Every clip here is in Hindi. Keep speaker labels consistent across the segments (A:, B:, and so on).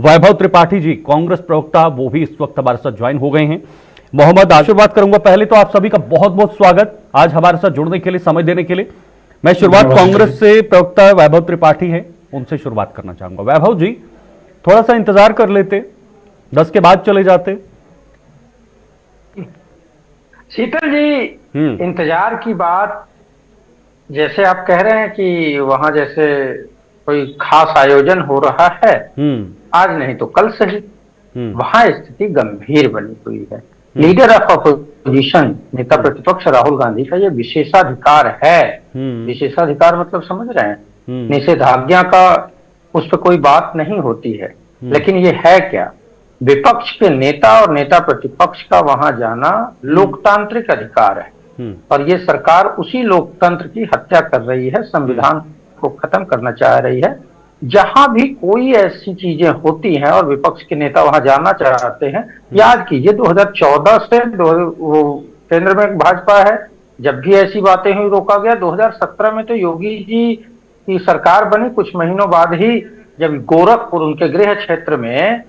A: वैभव त्रिपाठी जी, कांग्रेस प्रवक्ता, वो भी इस वक्त हमारे साथ ज्वाइन हो गए हैं। मोहम्मद, आशीर्वाद करूंगा। पहले तो आप सभी का बहुत बहुत स्वागत आज हमारे साथ जुड़ने के लिए, समय देने के लिए। मैं शुरुआत कांग्रेस से प्रवक्ता वैभव त्रिपाठी हैं, उनसे शुरुआत करना चाहूंगा। वैभव जी, थोड़ा सा इंतजार कर लेते, 10 के बाद चले जाते।
B: शीतल जी, इंतजार की बात, जैसे आप कह रहे हैं कि वहां जैसे कोई खास आयोजन हो रहा है, आज नहीं तो कल से ही वहां स्थिति गंभीर बनी हुई है। लीडर ऑफ अपोजिशन, नेता प्रतिपक्ष राहुल गांधी का ये विशेषाधिकार है। विशेषाधिकार मतलब समझ रहे हैं, निषेधाज्ञा का उस पर कोई बात नहीं होती है, लेकिन ये है क्या, विपक्ष के नेता और नेता प्रतिपक्ष का वहां जाना लोकतांत्रिक अधिकार है। और ये सरकार उसी लोकतंत्र की हत्या कर रही है, संविधान को खत्म करना चाह रही है। जहां भी कोई ऐसी चीजें होती हैं और विपक्ष के नेता वहां जाना चाहते हैं, याद कीजिए 2014 से केंद्र में भाजपा है, जब भी ऐसी बातें हुई रोका गया। 2017 में तो योगी जी की सरकार बनी, कुछ महीनों बाद ही जब गोरखपुर उनके गृह क्षेत्र में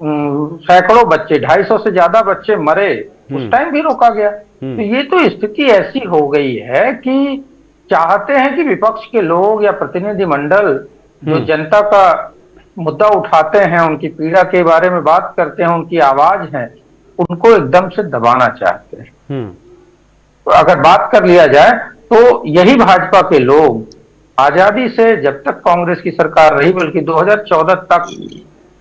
B: सैकड़ों बच्चे, 250 से ज्यादा बच्चे मरे, उस टाइम भी रोका गया। तो ये तो स्थिति ऐसी हो गई है कि चाहते हैं कि विपक्ष के लोग या प्रतिनिधिमंडल जो जनता का मुद्दा उठाते हैं, उनकी पीड़ा के बारे में बात करते हैं, उनकी आवाज है, उनको एकदम से दबाना चाहते हैं। तो अगर बात कर लिया जाए तो यही भाजपा के लोग आजादी से जब तक कांग्रेस की सरकार रही, बल्कि 2014 तक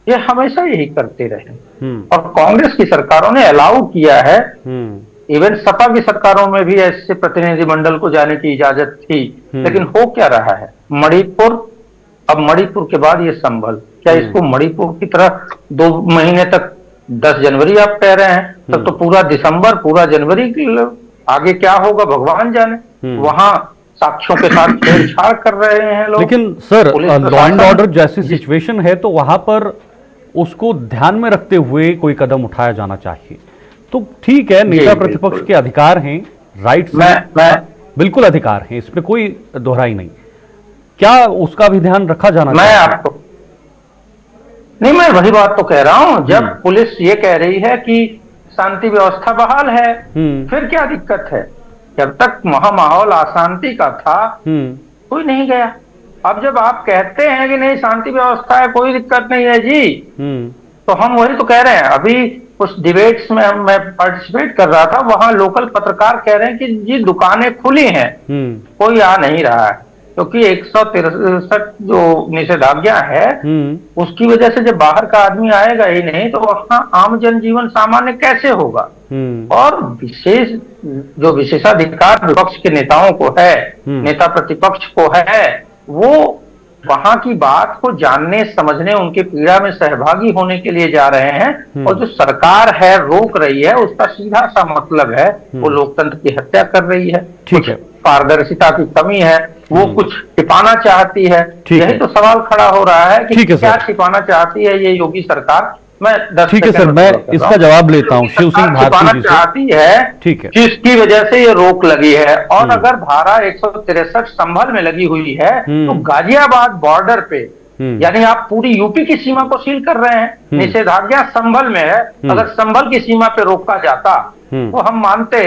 B: ये हमेशा यही करते रहे। और कांग्रेस की सरकारों ने अलाउ किया है, इवन सपा की सरकारों में भी ऐसे प्रतिनिधिमंडल को जाने की इजाजत थी। लेकिन हो क्या रहा है, मणिपुर, अब मणिपुर के बाद ये संभल, क्या इसको मणिपुर की तरह 2 महीने तक, 10 जनवरी आप कह रहे हैं, तब तो पूरा दिसंबर, पूरा जनवरी आगे क्या होगा भगवान जाने। वहां साक्ष्यों के साथ छेड़छाड़ कर रहे हैं लोग।
A: लेकिन सर, लॉ एंड ऑर्डर जैसी सिचुएशन है तो वहां पर उसको ध्यान में रखते हुए कोई कदम उठाया जाना चाहिए। तो ठीक है, नेता प्रतिपक्ष के अधिकार हैं, राइट्स, बिल्कुल अधिकार हैं, इसमें कोई दोहराई नहीं। क्या उसका भी ध्यान रखा जाना चाहिए?
B: आपको नहीं, मैं वही बात तो कह रहा हूं, जब पुलिस ये कह रही है कि शांति व्यवस्था बहाल है, फिर क्या दिक्कत है? जब तक माहौल अशांति का था, कोई नहीं गया। अब जब आप कहते हैं कि नहीं शांति व्यवस्था है, कोई दिक्कत नहीं है जी, तो हम वही तो कह रहे हैं। अभी कुछ डिबेट्स में मैं पार्टिसिपेट कर रहा था, वहां लोकल पत्रकार कह रहे हैं कि जी दुकानें खुली हैं, कोई आ नहीं रहा है, क्योंकि 163 जो निषेधाज्ञा है उसकी वजह से जब बाहर का आदमी आएगा ही नहीं, तो वहां आम जनजीवन सामान्य कैसे होगा? और विशेष जो विशेषाधिकार विपक्ष के नेताओं को है, नेता प्रतिपक्ष को है, वो वहां की बात को जानने, समझने, उनके पीड़ा में सहभागी होने के लिए जा रहे हैं। और जो सरकार है रोक रही है, उसका सीधा सा मतलब है वो लोकतंत्र की हत्या कर रही है।
A: ठीक है,
B: पारदर्शिता की कमी है, वो कुछ छिपाना चाहती है। यही तो सवाल खड़ा हो रहा है कि क्या छिपाना चाहती है ये योगी सरकार। मैं 10
A: ठीक है सर, मैं इसका जवाब लेता हूँ शिव सिंह भारती जी से।
B: चाहती है,
A: ठीक है,
B: जिसकी वजह से ये रोक लगी है। और अगर धारा 163 संभल में लगी हुई है, तो गाजियाबाद बॉर्डर पे, यानी आप पूरी यूपी की सीमा को सील कर रहे हैं। निषेधाज्ञा संभल में है, अगर संभल की सीमा पे रोका जाता तो हम मानते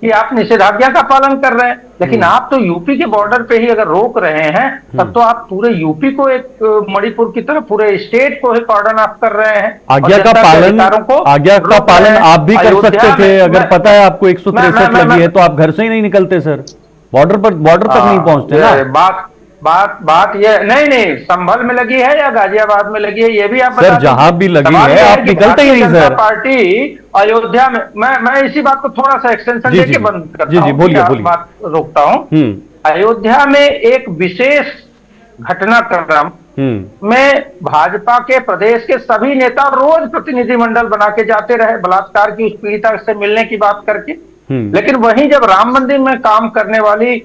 B: कि आप निषेधाज्ञा का पालन कर रहे हैं, लेकिन आप तो यूपी के बॉर्डर पे ही अगर रोक रहे हैं, तब तो आप पूरे यूपी को एक मणिपुर की तरह पूरे स्टेट को ही कॉर्डन ऑफ कर रहे हैं।
A: आज्ञा का पालन आप भी कर सकते थे। अगर पता है आपको 163 लगी है तो आप घर से ही नहीं निकलते सर, बॉर्डर तक नहीं पहुंचते ना।
B: बात ये नहीं संभल में लगी है या गाजियाबाद में लगी है, ये भी आप
A: सर जहां भी लगी है आप निकलते ही नहीं सर।
B: पार्टी अयोध्या में, मैं इसी बात को थोड़ा सा एक्सटेंशन देके बंद करता हूं, बोलिए बात रोकता हूं। अयोध्या में एक विशेष घटनाक्रम में भाजपा के प्रदेश के सभी नेता रोज प्रतिनिधिमंडल बना के जाते रहे, बलात्कार की उस पीड़िता से मिलने की बात करके। लेकिन वहीं जब राम मंदिर में काम करने वाली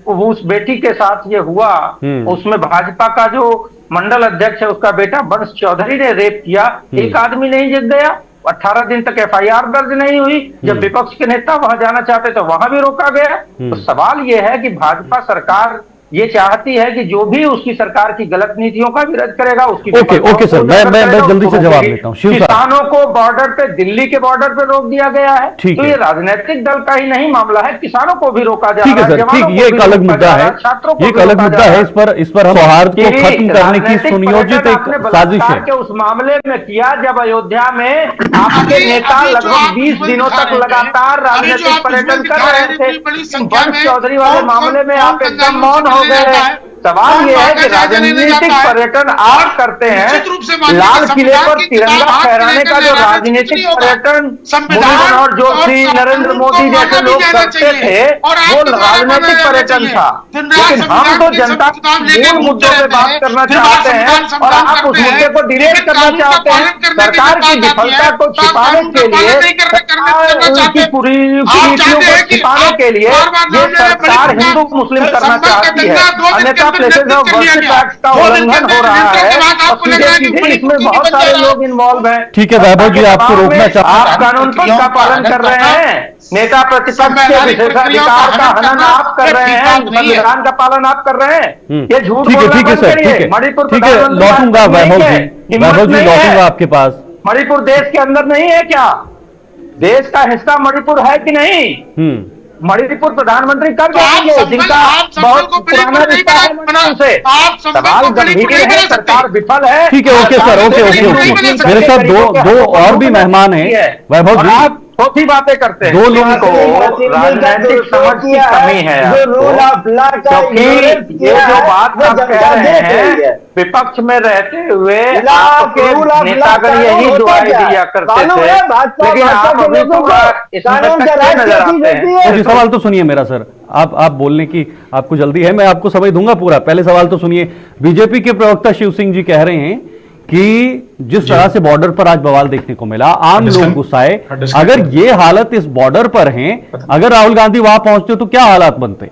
B: उस बेटी के साथ ये हुआ, उसमें भाजपा का जो मंडल अध्यक्ष है उसका बेटा वंश चौधरी ने रेप किया, एक आदमी नहीं जग गया, 18 दिन तक एफआईआर दर्ज नहीं हुई। जब विपक्ष के नेता वहां जाना चाहते तो वहां भी रोका गया। तो सवाल यह है कि भाजपा सरकार ये चाहती है कि जो भी उसकी सरकार की गलत नीतियों का विरोध करेगा, उसकी
A: ओके सर, मैं जल्दी से जवाब देता हूँ।
B: किसानों को बॉर्डर पे, दिल्ली के बॉर्डर पे रोक दिया गया है, तो ये राजनीतिक दल का ही नहीं मामला है, किसानों को भी रोका जा रहा है।
A: ठीक है सर, ठीक, ये एक अलग मुद्दा है, ये एक अलग मुद्दा है। इस पर हम सौहार्द को खत्म करने की सुनियोजित एक साजिश है
B: के उस मामले में किया, जब अयोध्या में आपके नेता लगभग 20 दिनों तक लगातार राजनीतिक पर्यटन कर रहे थे। वंश चौधरी वाले मामले में आप एकदम मौन हो गए। सवाल यह है कि राजनीतिक पर्यटन आप करते हैं, लाल किले पर तिरंगा फहराने का जो राजनीतिक पर्यटन मनोहर जोशी, नरेंद्र मोदी जैसे लोग करते थे, वो राजनीतिक पर्यटन था। लेकिन हम तो जनता मूल मुद्दों पे बात करना चाहते हैं और आप उस मुद्दे को डिरेट करना चाहते हैं। सरकार की विफलता को छिपाने के लिए, उनकी पूरी नीतियों को छिपाने के लिए ये सरकार हिंदू मुस्लिम करना चाहती है, अन्यथा प्लेसेस ऑफ वर्शिप एक्ट का उल्लंघन हो रहा है और सीधे सीधे इसमें बहुत सारे लोग इन्वॉल्व हैं।
A: ठीक है वैभव जी, आपको रोकना चाहते हैं,
B: आप कानून का पालन कर रहे हैं, नेता प्रतिपक्ष के विशेषाधिकार का हनन आप कर रहे हैं, संविधान का पालन आप कर रहे हैं। ये झूठ बोलना बंद करिए। मणिपुर,
A: ठीक है, लौटूंगा वैभव जी, लौटूंगा आपके पास।
B: मणिपुर देश के अंदर नहीं है क्या? देश का हिस्सा मणिपुर है कि नहीं? मणिपुर प्रधानमंत्री कर जाएंगे, जिनका बहुत पुराना रिश्ता है मणिपुर से। सवाल गंभीर है, सरकार विफल है।
A: ठीक है, ओके सर, ओके। मेरे साथ दो और भी मेहमान हैं वैभव जी,
B: आप छोटी बातें करते हैं।
A: दो लोगों को
B: राजनीतिक समझ की कमी है, क्योंकि ये जो बात आप कह रहे हैं, विपक्ष में रहते हुए आपके नेतागण यही दुआई दिया करते थे, लेकिन आप अभी थोड़ा इसमें नजर आते हैं।
A: सवाल तो सुनिए मेरा सर, आप बोलने की आपको जल्दी है, मैं आपको समय दूंगा पूरा। पहले सवाल तो सुनिए। बीजेपी के प्रवक्ता शिव सिंह जी कह रहे हैं कि जिस तरह से बॉर्डर पर आज बवाल देखने को मिला, आम लोग गुस्साए। अगर ये हालत इस बॉर्डर पर है, अगर राहुल गांधी वहां पहुंचते तो क्या हालात बनते?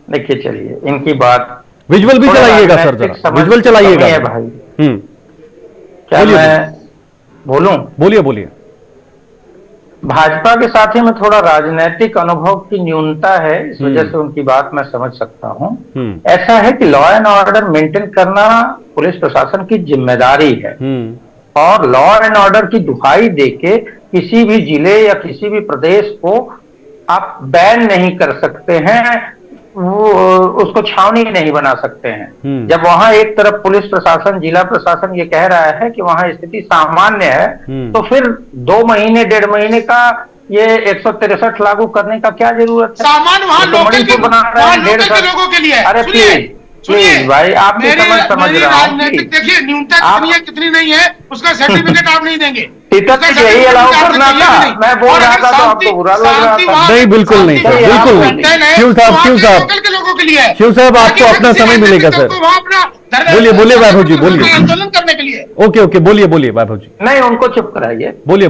B: देखिए, चलिए इनकी बात,
A: विजुअल भी चलाइएगा सर, जरा विजुअल चलाइएगा
B: भाई। क्या मैं बोलूं? बोलिए। भाजपा के साथ ही में थोड़ा राजनीतिक अनुभव की न्यूनता है, इस वजह से उनकी बात मैं समझ सकता हूं। ऐसा है कि लॉ एंड ऑर्डर मेंटेन करना पुलिस प्रशासन की जिम्मेदारी है, और लॉ एंड ऑर्डर की दुहाई देके किसी भी जिले या किसी भी प्रदेश को आप बैन नहीं कर सकते हैं, वो उसको छावनी नहीं बना सकते हैं। जब वहां एक तरफ पुलिस प्रशासन, जिला प्रशासन ये कह रहा है कि वहां स्थिति सामान्य है, तो फिर 2 महीने 1.5 महीने का ये 163 लागू करने का क्या जरूरत है?
C: सामान वहां लोकल के
B: बना रहे हैं 150
C: लोगों के लिए।
B: अरे प्लीज भाई, आपकी समझ रहा हूँ।
C: देखिए, न्यूनता कितनी है कितनी नहीं है उसका सर्टिफिकेट आप नहीं देंगे।
B: यही अलाउ करना था, मैं बोल रहा था तो आपको बुरा लग रहा था।
A: नहीं, बिल्कुल नहीं सर, बिल्कुल नहीं। शिव साहब आपको अपना समय मिलेगा सर। बोलिए वैभव जी, बोलिए।
C: आंदोलन करने के लिए
A: ओके, बोलिए वैभव जी।
B: नहीं, उनको चुप कराइए।
A: बोलिए।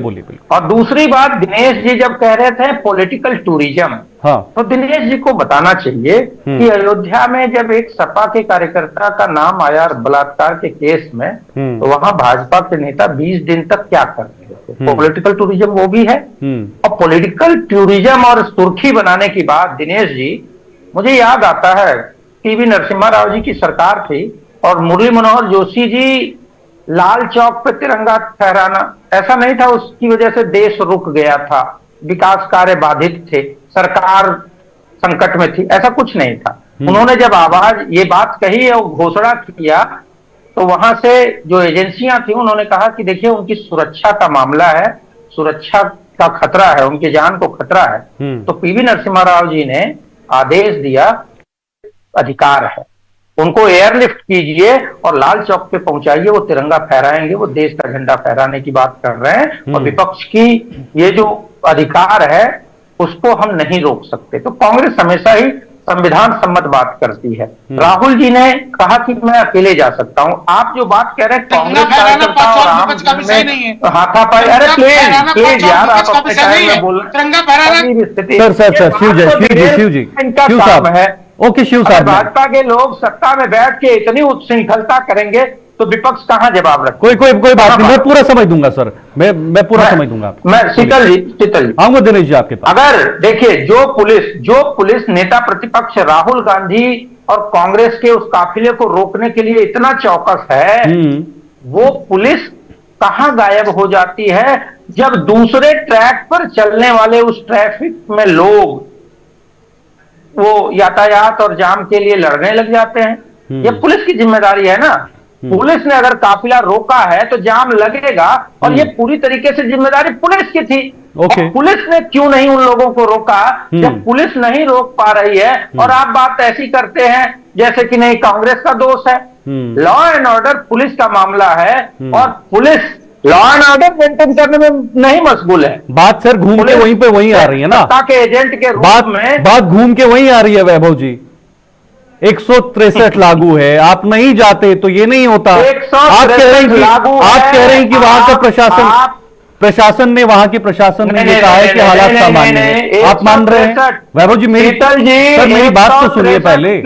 B: और दूसरी बात, दिनेश जी जब कह रहे थे पॉलिटिकल टूरिज्म,
A: हाँ,
B: तो दिनेश जी को बताना चाहिए कि अयोध्या में जब एक सपा के कार्यकर्ता का नाम आया बलात्कार के केस में, तो वहां भाजपा के नेता 20 दिन तक क्या कर रहे थे? पॉलिटिकल टूरिज्म वो भी है। और पॉलिटिकल टूरिज्म और सुर्खी बनाने की बात, दिनेश जी, मुझे याद आता है टीवी नरसिम्हा राव जी की सरकार थी और मुरली मनोहर जोशी जी लाल चौक पे तिरंगा फहराना, ऐसा नहीं था उसकी वजह से देश रुक गया था, विकास कार्य बाधित थे, सरकार संकट में थी, ऐसा कुछ नहीं था। उन्होंने जब ये बात कही और घोषणा किया, तो वहां से जो एजेंसियां थी उन्होंने कहा कि देखिए उनकी सुरक्षा का मामला है, सुरक्षा का खतरा है, उनकी जान को खतरा है। तो पीवी नरसिम्हा राव जी ने आदेश दिया, अधिकार है, उनको एयरलिफ्ट कीजिए और लाल चौक पे पहुंचाइए, वो तिरंगा फहराएंगे, वो देश का झंडा फहराने की बात कर रहे हैं। और विपक्ष की ये जो अधिकार है उसको हम नहीं रोक सकते। तो कांग्रेस हमेशा ही संविधान सम्मत बात करती है। राहुल जी ने कहा कि मैं अकेले जा सकता हूँ। आप जो बात कह रहे हैं कांग्रेस कार्यकर्ता और आम में हाथापाई, अरे प्लीज यार, आप अपने टाइम में बोल रहे हैं।
A: शिव जी
B: इनका काम है।
A: ओके शिव साहब,
B: भाजपा के लोग सत्ता में बैठ के इतनी उच्छृंखलता करेंगे तो विपक्ष कहाँ जवाब रखे?
A: कोई बात नहीं, मैं पूरा समझ दूंगा सर, मैं पूरा समझ दूंगा।
B: मैं शीतल जी
A: आऊंगा दिनेश जी आपके पास।
B: अगर देखिए, जो पुलिस नेता प्रतिपक्ष राहुल गांधी और कांग्रेस के उस काफिले को रोकने के लिए इतना चौकस है, वो पुलिस कहां गायब हो जाती है जब दूसरे ट्रैक पर चलने वाले उस ट्रैफिक में लोग वो यातायात और जाम के लिए लड़ने लग जाते हैं। ये पुलिस की जिम्मेदारी है ना। पुलिस ने अगर काफिला रोका है तो जाम लगेगा, और ये पूरी तरीके से जिम्मेदारी पुलिस की थी। और पुलिस ने क्यों नहीं उन लोगों को रोका? जब पुलिस नहीं रोक पा रही है और आप बात ऐसी करते हैं जैसे कि नहीं कांग्रेस का दोष है। लॉ एंड ऑर्डर पुलिस का मामला है, और police law and order maintain करने में नहीं मशगूल है।
A: बात सर घूम के वहीं पे वहीं आ रही है ना,
B: सत्ता के एजेंट के रूप में
A: बात घूम के वहीं आ रही है वैभव जी। 163 लागू है, आप नहीं जाते तो ये नहीं होता। आप कह रहे हैं कि वहां का प्रशासन ने कहा है कि हालात सामान्य है। आप मान रहे हैं वैभव जी? मेरी बात तो सुनिए पहले।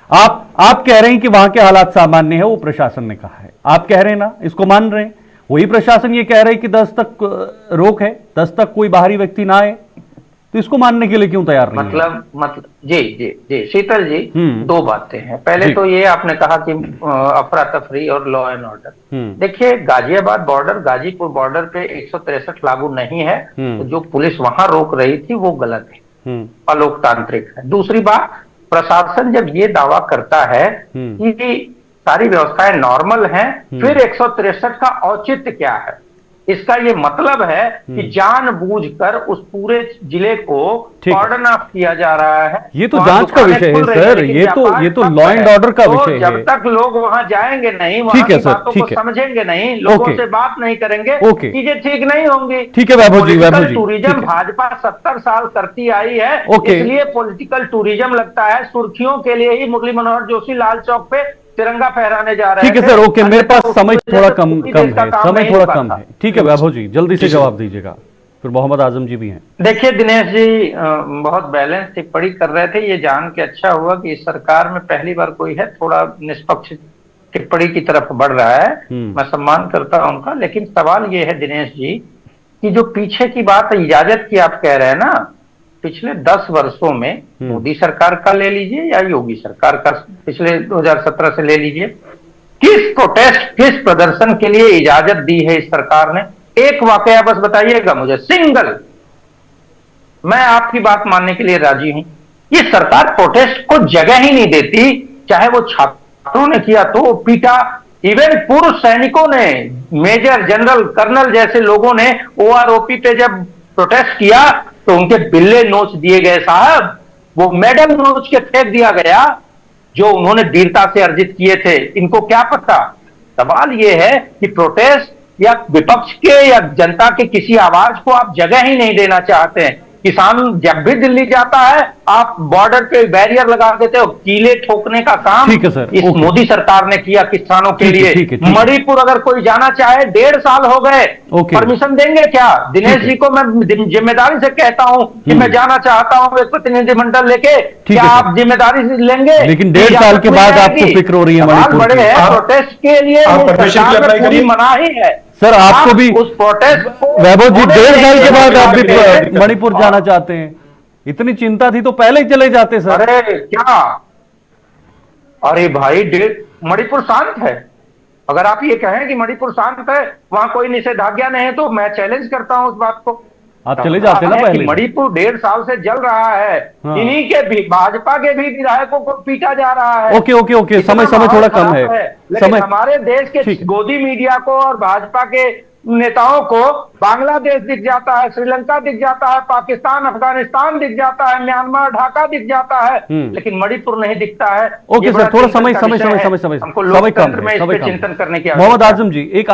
A: आप कह रहे हैं कि वहां के हालात सामान्य है, वो प्रशासन ने कहा है, आप कह रहे हैं ना, इसको मान रहे हैं। वही प्रशासन ये कह रहे हैं कि 10 तक रोक है, 10 तक कोई बाहरी व्यक्ति ना आए, तो इसको मानने के लिए क्यों तैयार नहीं?
B: मतलब जी शीतल जी, दो बातें हैं। पहले तो ये आपने कहा कि अफरा तफरी और लॉ एंड ऑर्डर। देखिए, गाजियाबाद बॉर्डर, गाजीपुर बॉर्डर पे 163 लागू नहीं है, तो जो पुलिस वहां रोक रही थी वो गलत है, अलोकतांत्रिक है। दूसरी बात, प्रशासन जब ये दावा करता है कि सारी व्यवस्थाएं नॉर्मल हैं, फिर 163 का औचित्य क्या है? इसका ये मतलब है कि जानबूझकर उस पूरे जिले को कॉर्डन ऑफ किया जा रहा है।
A: ये तो जांच का विषय है सर, ये तो लॉ एंड ऑर्डर का विषय है।
B: जब तक लोग वहां जाएंगे नहीं, वहां की बातों को समझेंगे नहीं, लोगों से बात नहीं करेंगे, चीजें ठीक नहीं होंगी।
A: ठीक है वैभव जी,
B: टूरिज्म भाजपा 70 साल करती आई है, इसलिए पॉलिटिकल टूरिज्म लगता है। सुर्खियों के लिए ही मुरली मनोहर जोशी लाल चौक पे तिरंगा फहराने जा रहे हैं।
A: ठीक है सर, ओके, मेरे पास समय थोड़ा कम है। ठीक है वैभव जी, जल्दी से जवाब दीजिएगा, फिर मोहम्मद आजम जी भी हैं।
B: देखिए दिनेश जी, बहुत बैलेंस टिप्पणी कर रहे थे। ये जान के अच्छा हुआ कि इस सरकार में पहली बार कोई है थोड़ा निष्पक्ष टिप्पणी की तरफ बढ़ रहा है। मैं सम्मान करता हूं उनका, लेकिन सवाल ये है दिनेश जी कि जो पीछे की बात इजाजत की आप कह रहे हैं ना, पिछले 10 वर्षों में मोदी सरकार का ले लीजिए या योगी सरकार का पिछले 2017 से ले लीजिए, किस प्रोटेस्ट, किस प्रदर्शन के लिए इजाजत दी है इस सरकार ने? एक वाकया बस बताइएगा मुझे, सिंगल। मैं आपकी बात मानने के लिए राजी हूं। ये सरकार प्रोटेस्ट को जगह ही नहीं देती, चाहे वो छात्रों ने किया तो पीटा, इवन पूर्व सैनिकों ने, मेजर जनरल कर्नल जैसे लोगों ने OROP पे जब प्रोटेस्ट किया तो उनके बिल्ले नोच दिए गए साहब, वो मेडल नोच के फेंक दिया गया जो उन्होंने वीरता से अर्जित किए थे। इनको क्या पता? सवाल ये है कि प्रोटेस्ट या विपक्ष के या जनता के किसी आवाज को आप जगह ही नहीं देना चाहते हैं। किसान जब भी दिल्ली जाता है, आप बॉर्डर पे बैरियर लगा देते हो, कीले ठोकने का काम इस मोदी सरकार ने किया किसानों के लिए। मणिपुर अगर कोई जाना चाहे, 1.5 साल हो गए, परमिशन देंगे क्या? दिनेश जी को मैं जिम्मेदारी से कहता हूं कि मैं जाना चाहता हूं एक प्रतिनिधिमंडल लेके, क्या आप जिम्मेदारी से लेंगे?
A: लेकिन 1.5 साल के बाद आपको फिक्र हो रही है मणिपुर
B: बड़े हैं, प्रोटेस्ट के लिए मनाही है
A: सर। आपको भी
B: उस प्रोटेस्ट
A: वैभव जी 1.5 साल के बाद आप भी मणिपुर जाना चाहते हैं? इतनी चिंता थी तो पहले ही चले जाते सर।
B: अरे क्या, अरे भाई मणिपुर शांत है। अगर आप ये कहें कि मणिपुर शांत है, वहां कोई निषेधाज्ञा नहीं है, तो मैं चैलेंज करता हूं उस बात को।
A: आप चले जाते ना पहले।
B: मणिपुर 1.5 साल से जल रहा है, इन्हीं के भी, भाजपा के भी विधायकों को पीटा जा रहा है।
A: ओके, समय थोड़ा कम है।
B: लेकिन हमारे देश के गोदी मीडिया को और भाजपा के नेताओं को बांग्लादेश दिख जाता है, श्रीलंका दिख जाता है, पाकिस्तान, अफगानिस्तान दिख जाता है, म्यांमार, ढाका दिख जाता है, लेकिन मणिपुर नहीं दिखता है।
A: ओके सर, थोड़ा समय कम है।
B: चिंतन करने की
A: मोहम्मद आजम जी, एक